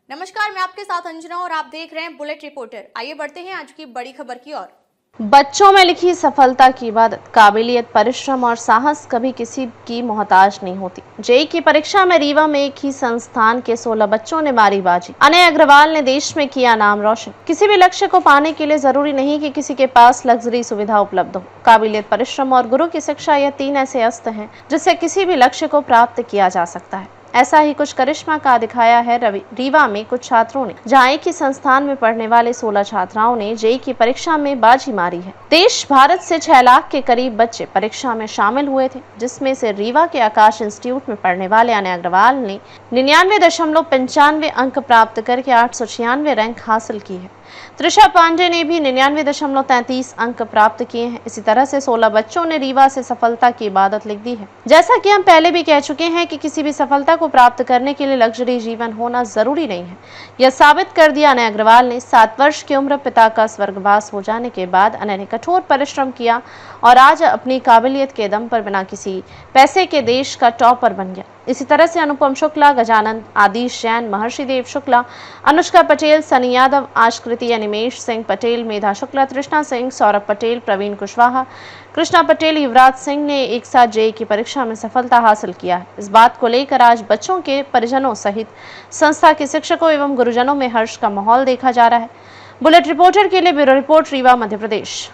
नमस्कार, मैं आपके साथ अंजना और आप देख रहे हैं बुलेट रिपोर्टर। आइए बढ़ते हैं आज की बड़ी खबर की ओर। बच्चों में लिखी सफलता की इबादत, काबिलियत, परिश्रम और साहस कभी किसी की मोहताज नहीं होती। जेईई की परीक्षा में रीवा में एक ही संस्थान के 16 बच्चों ने मारी बाजी। अनय अग्रवाल ने देश में किया नाम रोशन। किसी भी लक्ष्य को पाने के लिए जरूरी नहीं कि किसी के पास लग्जरी सुविधा उपलब्ध हो। काबिलियत, परिश्रम और गुरु की शिक्षा, यह तीन ऐसे अस्त्र हैं जिससे किसी भी लक्ष्य को प्राप्त किया जा सकता है। ऐसा ही कुछ करिश्मा का दिखाया है रीवा में कुछ छात्रों ने, जहां एक ही संस्थान में पढ़ने वाले 16 छात्राओं ने जेईई की परीक्षा में बाजी मारी है। देश भारत से 6 लाख के करीब बच्चे परीक्षा में शामिल हुए थे, जिसमें से रीवा के आकाश इंस्टीट्यूट में पढ़ने वाले अनय अग्रवाल ने 99.95 अंक प्राप्त करके 896 रैंक हासिल की है। त्रिशा पांडे ने भी 99.33 अंक प्राप्त किए हैं। इसी तरह से 16 बच्चों ने रीवा से सफलता की इबादत लिख दी है। जैसा कि हम पहले भी कह चुके हैं कि किसी भी सफलता को प्राप्त करने के लिए लग्जरी जीवन होना जरूरी नहीं है। यह साबित कर दिया अनय अग्रवाल ने। 7 वर्ष की उम्र पिता का स्वर्गवास हो जाने के बाद अनय ने कठोर परिश्रम किया और आज अपनी काबिलियत के दम पर बिना किसी पैसे के देश का टॉपर बन गया। इसी तरह से अनुपम शुक्ला, गजानंद, आदिश जैन, महर्षि देव शुक्ला, अनुष्का पटेल, सनी यादव, आशकृति, अनिमेश सिंह पटेल, मेधा शुक्ला, तृष्णा सिंह, सौरभ पटेल, प्रवीण कुशवाहा, कृष्णा पटेल, युवराज सिंह ने एक साथ जेईई की परीक्षा में सफलता हासिल किया है। इस बात को लेकर आज बच्चों के परिजनों सहित संस्था के शिक्षकों एवं गुरुजनों में हर्ष का माहौल देखा जा रहा है। बुलेट रिपोर्टर के लिए ब्यूरो रिपोर्ट, रीवा, मध्य प्रदेश।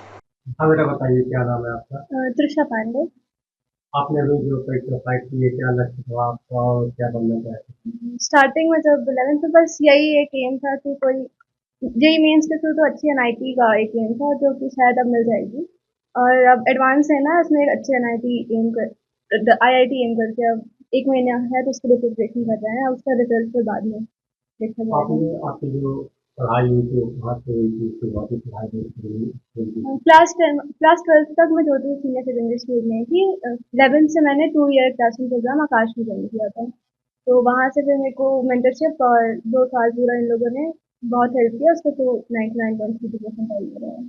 हाँ बेटा, बताइए क्या नाम है आपका? त्रिशा पांडे। आपने अभी जो परीक्षा फाइट की है, क्या लक्ष्य था आपका और क्या बनना चाहते हैं? स्टार्टिंग में जब 11th में बस यही एक एम था कि कोई जेईई मेंस के थ्रू तो अच्छी एनआईटी का एक एम था जो कि शायद अब मिल जाएगी। और अब एडवांस है ना, इसमें एक अच्छे एनआईटी एम कर आईआईटी एम करके अब 1 महीना है तो उसके लिए प्रिपरेशन कर रहे हैं। उसका रिजल्ट फिर बाद में देखा जाएगा। आपने आपकी जो पढ़ाई हुई थी वो कहाँ से हुई थी? शुरुआती पढ़ाई हुई क्लास 12th तक मैं ज्योति सीनियर सेकेंडरी स्कूल में थी। 11th से मैंने 2 ईयर क्लासरूम प्रोग्राम आकाश में ज्वाइन किया था। तो वहाँ से फिर मेरे को मेंटरशिप और 2 साल पूरा इन लोगों ने बहुत हेल्प किया। उसका तो 99.32% आई मेरा है।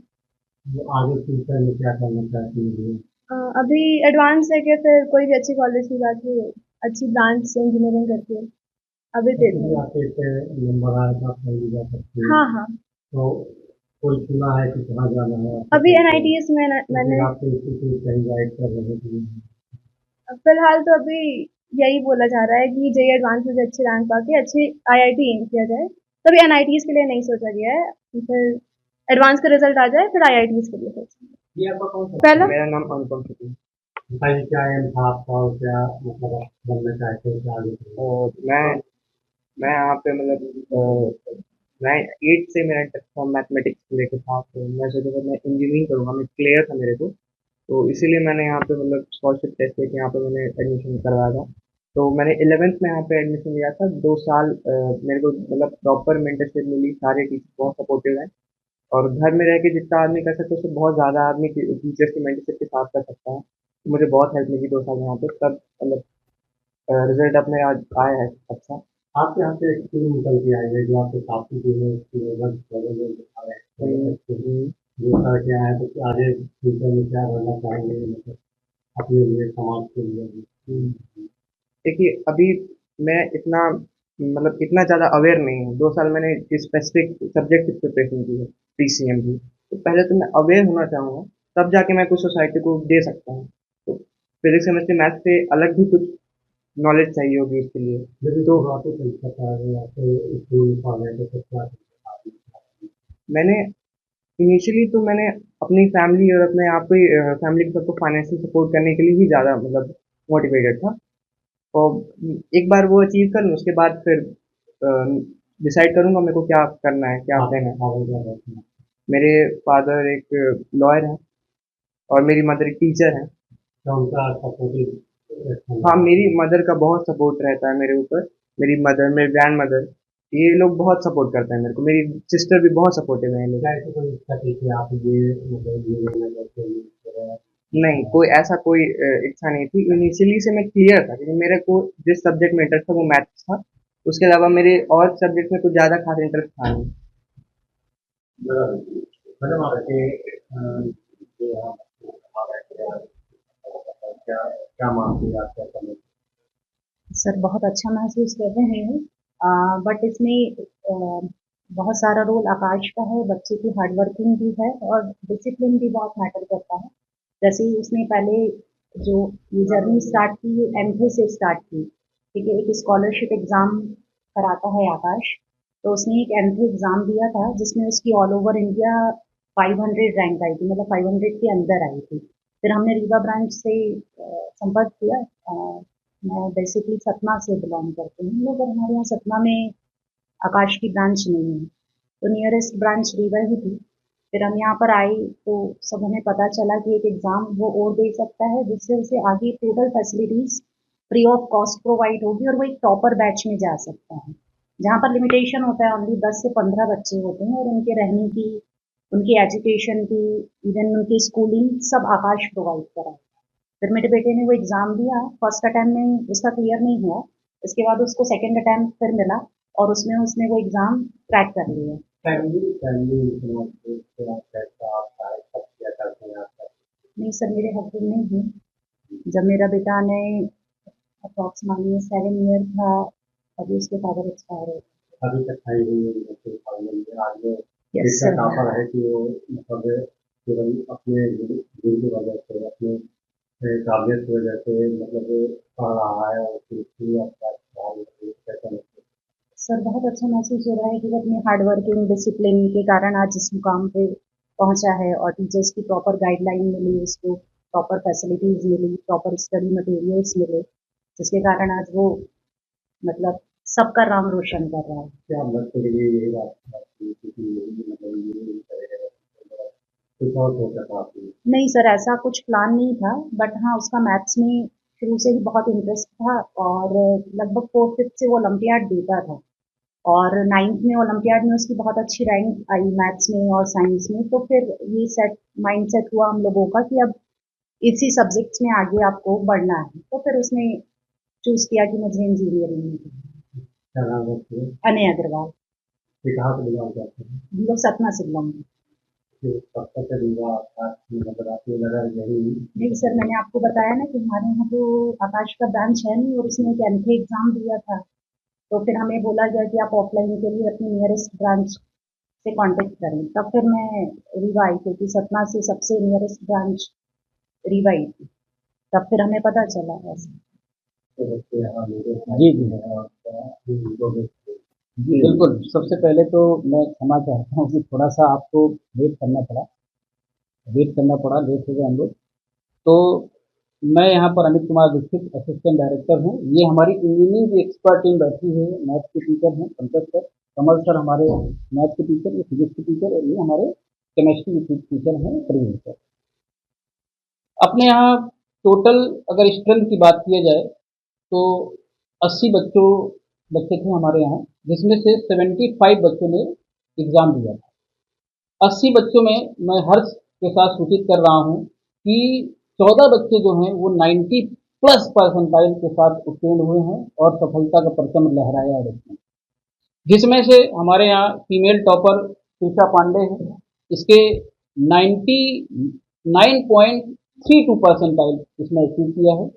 जो आगे फ्यूचर में क्या करना चाहती है? अभी एडवांस है कि फिर कोई भी अच्छी कॉलेज में जाके अच्छी ब्रांच से इंजीनियरिंग करके अभी दे वैसे भी दूँगी। आपके इतने नंबर आए तो आप कहीं जा सकती हैं। हाँ हाँ। तो कोई सुना है कि कहाँ जाना है आपको? अभी एनआईटीएस में मैंने आपके इंस्टीट्यूट कहीं गाइड कर रहे थे? फिलहाल तो अभी यही बोला जा रहा है कि जेईई एडवांस में अच्छी रैंक पाके अच्छी आईआईटी एम किया जाए। तभी एनआईटीज के लिए नहीं सोचा गया है। फिर एडवांस का रिजल्ट आ जाए फिर आईआईटीज के लिए सोचेंगे। ये आपका कौन सा? पहला मेरा नाम अनुपम शुक्ला। बताइए क्या एम था आपका और क्या मतलब आप बनना चाहते हैं, क्या आगे चलिए? और मैं यहाँ पे मतलब मैं 8 से मेरा इंटरेस्ट था मैथमेटिक्स को लेकर था, तो मैं सोचा था मैं इंजीनियरिंग करूँगा। मैं क्लियर था मेरे को, तो इसीलिए मैंने यहाँ पे मतलब स्कॉलरशिप टेस्ट लेके यहाँ पे मैंने एडमिशन करवाया था। तो मैंने 11th में यहाँ पे एडमिशन लिया था। 2 साल मेरे को मतलब प्रॉपर मेंटरशिप मिली, सारे टीचर बहुत सपोर्टिव हैं। और घर में रह के जितना आदमी कर सकता है उससे बहुत ज़्यादा आदमी टीचर्स की मेंटरशिप के साथ कर सकता है। तो मुझे बहुत हेल्प मिली 2 साल यहाँ पे, तब मतलब रिजल्ट अपने आज आया है अच्छा। आपके यहाँ से एक टीम निकल के आई है जो आपके साथी टीम है, उसकी लगभग बगल दिखा रहे हैं जो करके आए हैं, तो आगे फ्यूचर में क्या करना चाहेंगे, मतलब अपने लिए, समाज के लिए? देखिए अभी मैं इतना मतलब इतना ज़्यादा अवेयर नहीं हूँ। 2 साल मैंने स्पेसिफिक सब्जेक्ट की प्रिपरेशन की है, पीसीएम की। तो पहले तो मैं अवेयर होना चाहूँगा, तब जाके मैं कुछ सोसाइटी को दे सकता हूँ। तो फिजिक्स केमिस्ट्री मैथ से अलग भी कुछ नॉलेज चाहिए होगी इसके लिए। यदि तो आपको परीक्षा पा रहे हैं, आपके स्कूल कॉलेज तो क्या मैंने इनिशियली तो मैंने अपनी फैमिली और अपने आप ही फैमिली के सबको फाइनेंशियल सपोर्ट करने के लिए ही ज़्यादा मतलब मोटिवेटेड था। और एक बार वो अचीव कर लूँ उसके बाद फिर डिसाइड करूँगा मेरे को क्या करना है, क्या प्लान है। फादर? मेरे फादर एक लॉयर हैं और मेरी मदर एक टीचर हैं। उनका सपोर्टिव? हाँ, मेरी मदर का बहुत सपोर्ट रहता है मेरे ऊपर। मेरी मदर, मेरी ग्रैंड मदर, ये लोग बहुत सपोर्ट करते हैं मेरे को। मेरी सिस्टर भी बहुत सपोर्टिव है ये लोग। क्या ऐसी कोई इच्छा थी कि आप ये मतलब ये लेना चाहते हैं, नहीं, कोई ऐसा कोई इच्छा नहीं थी। इनिशियली से मैं क्लियर था क्योंकि मेरे को जिस सब्जेक्ट में इंटरेस्ट था वो मैथ्स था। उसके अलावा मेरे और सब्जेक्ट में कुछ ज़्यादा खास इंटरेस्ट था नहीं। मैडम आपके जो आप क्या क्या मानती है, आप क्या? सर बहुत अच्छा महसूस कर रहे हैं, बट इसमें बहुत सारा रोल आकाश का है, बच्चे की हार्ड वर्किंग भी है और डिसिप्लिन भी बहुत मैटर करता है। जैसे ही उसने पहले जो ये जर्नी स्टार्ट की, ये एमफे से स्टार्ट की, ठीक है। एक स्कॉलरशिप एग्ज़ाम कराता है आकाश, तो उसने एक एमफे एग्ज़ाम दिया था जिसमें उसकी ऑल ओवर इंडिया 500 रैंक आई थी, मतलब 500 के अंदर आई थी। फिर हमने रीवा ब्रांच से संपर्क किया। मैं बेसिकली सतना से बिलोंग करती हूँ लोग, और हमारे यहाँ सतना में आकाश की ब्रांच नहीं है, तो नियरेस्ट ब्रांच रीवा ही थी। फिर हम यहाँ पर आए तो सब हमें पता चला कि एक एग्ज़ाम वो और दे सकता है जिससे उसे आगे total facilities free of cost provide होगी और वो एक टॉपर बैच में जा सकता है। जहाँ पर लिमिटेशन होता है ओनली 10 से 15 बच्चे होते हैं और उनके रहने की, उनकी एजुकेशन की, इवन उनकी स्कूलिंग सब आकाश प्रोवाइड कराता है। फिर मेरे बेटे ने वो एग्ज़ाम दिया, फर्स्ट अटेम्प्ट में उसका क्लियर नहीं हुआ, उसके बाद उसको सेकंड अटेम्प्ट फिर मिला और उसमें उसने वो एग्ज़ाम क्रैक कर लिया। फैमिली फैमिली से आप कैसा आप सब क्या करते हैं आप? नहीं सर, मेरे हस्बैंड नहीं हैं। जब मेरा बेटा ने अप्रॉक्सिमेटली 7 ईयर था, अभी उसके फादर एक्सपायर हो गए। अभी तक खाई हुई है बच्चे फैमिली में आज वो यस इसका सर। टॉपर है कि वो मतलब केवल अपने गुण की वजह से अपने काबिलियत की वजह से मतलब पढ़ रहा है और फिर भी आपका कैसा लगता है? सर बहुत अच्छा महसूस हो रहा है कि वो अपनी हार्ड वर्किंग डिसिप्लिन के कारण आज इस मुकाम पे पहुंचा है और टीचर्स की प्रॉपर गाइडलाइन मिली, उसको प्रॉपर फैसिलिटीज मिली, प्रॉपर स्टडी मटेरियल्स मिले, जिसके कारण आज वो मतलब सबका नाम रोशन कर रहा है। क्या आप बच्चे के लिए यही बात की कि मतलब ये करेगा कुछ और सोचा था आपने? नहीं सर, ऐसा कुछ प्लान नहीं था, बट हाँ उसका मैथ्स में शुरू से ही बहुत इंटरेस्ट था और लगभग 4/5 से वो ओलंपियाड देता था और 9th में ओलंपियाड में उसकी बहुत अच्छी रैंक आई मैथ्स में और साइंस में। तो फिर ये सेट माइंड सेट हुआ हम लोगों का कि अब इसी सब्जेक्ट्स में आगे आपको बढ़ना है, तो फिर उसने चूज किया कि मुझे इंजीनियरिंग में करना क्या नाम है उसके? है। अनय अग्रवाल। ये कहाँ से बिलोंग करते हैं? हम लोग सतना से बिलोंग करते फिर कब तक चलेगा आपका मतलब आपको लगा यही? हैं। नहीं सर, मैंने आपको बताया ना कि हमारे यहाँ तो आकाश का ब्रांच है नहीं और उसने एक एमफे एग्जाम दिया था, तो फिर हमें बोला गया कि आप ऑफलाइन के लिए अपनी नियरेस्ट ब्रांच से कांटेक्ट करें। तब फिर मैं रीवा आई, क्योंकि सतना से सबसे नियरेस्ट ब्रांच रीवा ही थी। तब फिर हमें पता चला ऐसे। तो बच्चे यहाँ मेरे जी जी हैं और उनको भी जी बिल्कुल। सबसे पहले तो मैं क्षमा चाहता हूँ कि थोड़ा सा आपको वेट करना पड़ा, लेट हो गए हम लोग। तो मैं यहाँ पर अमित कुमार दीक्षित असिस्टेंट डायरेक्टर हूँ। ये हमारी इंजीनियरिंग की एक्सपर्ट टीम बैठी है। मैथ के टीचर हैं पंकज सर, कमल सर हमारे मैथ के टीचर, ये फिजिक्स के टीचर और ये हमारे केमिस्ट्री के टीचर हैं प्रवीण सर। अपने यहाँ टोटल अगर स्ट्रेंथ की बात किया जाए तो 80 बच्चे थे हमारे यहाँ, जिसमें से 75 बच्चों ने एग्ज़ाम दिया था। 80 बच्चों में मैं हर्ष के साथ सूचित कर रहा हूँ कि 14 बच्चे जो हैं वो 90 प्लस परसेंटाइल के साथ उत्तीर्ण हुए हैं और सफलता का परचम लहराया है बच्चों ने। जिसमें से हमारे यहाँ फीमेल टॉपर शीशा पांडे है, इसके 99.32 परसेंटाइल इसने अचीव किया है।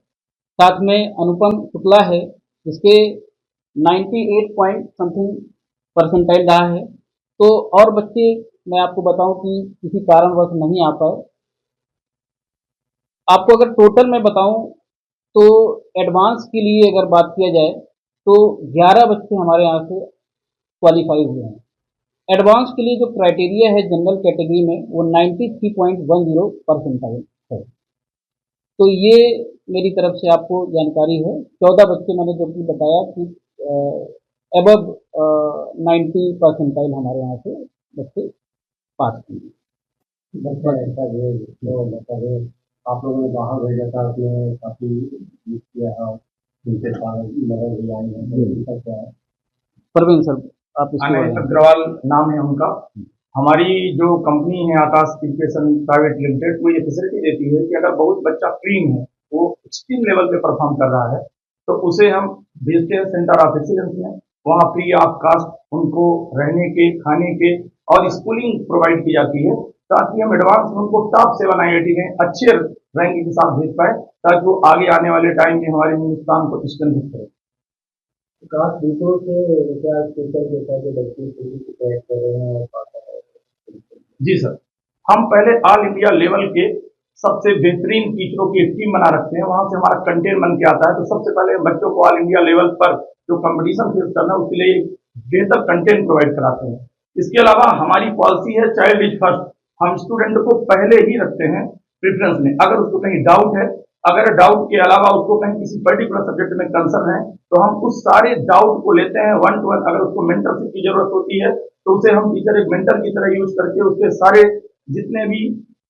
साथ में अनुपम शुक्ला है, इसके 98 पॉइंट समथिंग परसेंटाइल रहा है। तो और बच्चे मैं आपको बताऊं कि किसी कारणवश नहीं आ पाए। आपको अगर टोटल मैं बताऊं तो एडवांस के लिए अगर बात किया जाए तो 11 बच्चे हमारे यहाँ से क्वालिफाई हुए हैं। एडवांस के लिए जो क्राइटेरिया है जनरल कैटेगरी में वो 93.10 परसेंटाइल है। तो ये मेरी तरफ से आपको जानकारी है। 14 बच्चे मैंने जो कि बताया कि एबव 90 परसेंटाइल हमारे यहाँ से बच्चे पास किए। बच्चा ऐसा है तो मतलब आप लोगों ने बाहर भेजा था, उसमें काफ़ी यूज किया है, उनके साथ मदद भी आई है, तो उनका क्या है? परवीन सर आप इसके अनय बारे में। अग्रवाल नाम है उनका। हमारी जो कंपनी है आकाश एजुकेशन प्राइवेट लिमिटेड, वो ये फैसिलिटी देती है कि अगर बहुत बच्चा क्लीन है, वो एक्सट्रीम लेवल पे परफॉर्म कर रहा है, तो उसे हम भेजते हैं सेंटर ऑफ एक्सीलेंस में। वहाँ फ्री ऑफ कास्ट उनको रहने के, खाने के और स्कूलिंग प्रोवाइड की जाती है, ताकि हम एडवांस में उनको टॉप 7 IIT में अच्छे रैंक के साथ भेज पाए, ताकि वो आगे आने वाले टाइम में हमारे हिंदुस्तान को स्ट्रेंथ करें। विकास दूसरों से विचार टीचर जैसा कि बच्चे को तैयार कर रहे हैं और पाता है। जी सर, हम पहले ऑल इंडिया लेवल के सबसे बेहतरीन टीचरों की एक टीम बना रखते हैं, वहां से हमारा कंटेंट बन के आता है। तो सबसे पहले बच्चों को ऑल इंडिया लेवल पर जो कंपटीशन फेस करना है उसके लिए बेहतर कंटेंट प्रोवाइड कराते हैं। इसके अलावा हमारी पॉलिसी है चाइल्ड इज फर्स्ट। हम स्टूडेंट को पहले ही रखते हैं प्रेफरेंस में। अगर उसको कहीं डाउट है, अगर डाउट के अलावा उसको कहीं किसी पर्टिकुलर सब्जेक्ट में कंसर्न है, तो हम उस सारे डाउट को लेते हैं 1 to 1। अगर उसको मेंटरशिप की जरूरत होती है तो उसे हम टीचर एक मेंटर की तरह यूज करके उसके सारे जितने भी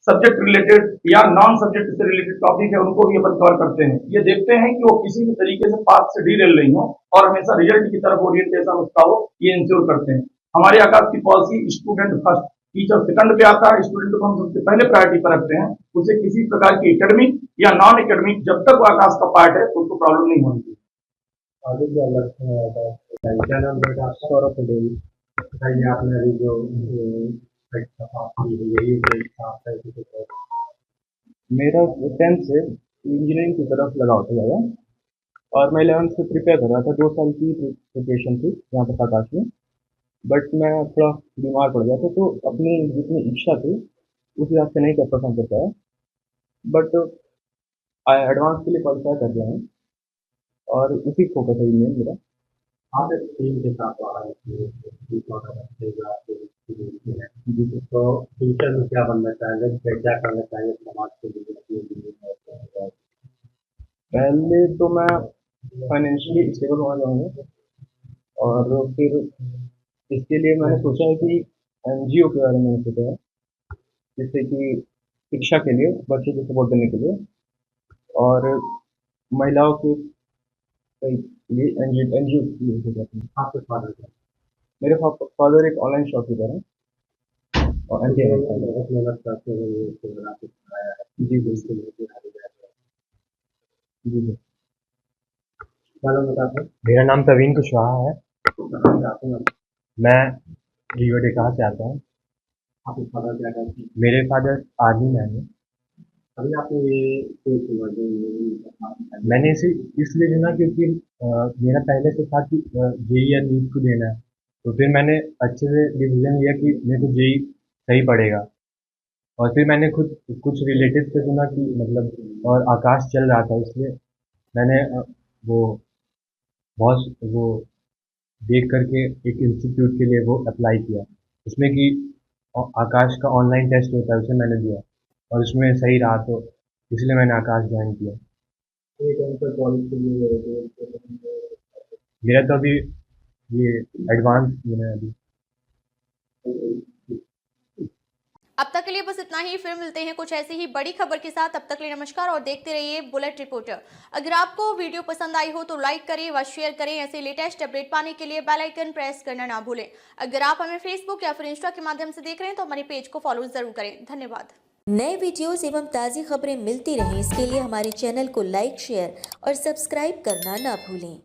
सब्जेक्ट रिलेटेड या नॉन सब्जेक्ट से रिलेटेड टॉपिक है उनको भी अपन कवर करते हैं। ये देखते हैं कि वो किसी भी तरीके से पाथ से डीरेल नहीं हो और हमेशा रिजल्ट की तरफ ओरिएंटेशन उसका हो, ये इंश्योर करते हैं। हमारे आकाश की policy student first, teacher second पे आता है, स्टूडेंट को हम सबसे पहले प्रायोरिटी पर रखते हैं। उसे किसी प्रकार की एकेडमिक या नॉन एकेडमिक जब तक वो आकाश का पार्ट है तो उसको प्रॉब्लम नहीं होनी चाहिए। आगे क्या लक्ष्य है आकाश? क्या नाम बेटा आपका? सौरभ पटेल। बताइए आपने अभी जो परीक्षा पास की है, यही परीक्षा आप कैसे देते हैं? मेरा 10th से इंजीनियरिंग की तरफ लगाव था ज़्यादा, और मैं 11th से प्रिपेयर कर रहा था। 2 साल की प्रिपरेशन थी यहाँ पर आकाश में, बट मैं थोड़ा बीमार पड़ गया था, तो अपनी जितनी इच्छा थी उस हिसाब से नहीं कर परफॉर्म कर पाया। बट एडवांस के लिए क्वालिफाई कर गया हूँ और उसी फोकस है मेन मेरा। आप एक टीम के साथ आ रहे हैं, जी सर। तो फ्यूचर में क्या बनना चाहेंगे, क्या करना चाहेंगे समाज के लिए, अपने लिए? पहले तो मैं फाइनेंशियली स्टेबल होना चाहूँगा, और फिर इसके लिए मैंने सोचा है कि एनजीओ के बारे में मैंने सोचा है, जिससे कि शिक्षा के लिए बच्चों को सपोर्ट करने के लिए और महिलाओं के लिए एनजीओ के लिए सोचा है। आपके फादर क्या? मेरे फादर एक ऑनलाइन शॉपकीपर है और एमपी है। बहुत मेहनत करते हैं, ये प्रोग्राम को बनाया है। जी जी इसके लिए भी हारी गया है। जी जी। क्या नाम बता आपका? मेरा नाम प्रवीण कुशवाहा है। कहाँ से आते हैं आप? मैं रीवा डेकहा से आता हूँ। आपके फादर क्या करते हैं? मेरे फादर आर्मी मैन है। अभी आपने ये कोई चुना जो ये मैंने इसे इसलिए चुना क्योंकि मेरा पहले से था कि जेई या नीट को देना है, तो फिर मैंने अच्छे से डिसीजन लिया कि मेरे को जेई सही पड़ेगा। और फिर मैंने खुद कुछ रिलेटिव से सुना कि मतलब, और आकाश चल रहा था, इसलिए मैंने वो देख करके एक इंस्टीट्यूट के लिए वो अप्लाई किया, उसमें कि आकाश का ऑनलाइन टेस्ट होता है, उसे मैंने दिया और उसमें सही रहा, तो इसलिए मैंने आकाश ज्वाइन किया। कॉलेज के लिए मेरा तो अभी ये एडवांस है अभी। अब तक के लिए बस इतना ही। फिर मिलते हैं कुछ ऐसी ही बड़ी खबर के साथ। तब तक के लिए नमस्कार और देखते रहिए बुलेट रिपोर्टर। अगर आपको वीडियो पसंद आई हो तो लाइक करें व शेयर करें। ऐसे लेटेस्ट अपडेट पाने के लिए बेल आइकन प्रेस करना ना भूलें। अगर आप हमें फेसबुक या फिर इंस्टा के माध्यम से देख रहे हैं तो हमारे पेज को फॉलो जरूर करें। धन्यवाद। नए वीडियोस एवं ताज़ी खबरें मिलती रहें, इसके लिए हमारे चैनल को लाइक, शेयर और सब्सक्राइब करना ना भूलें।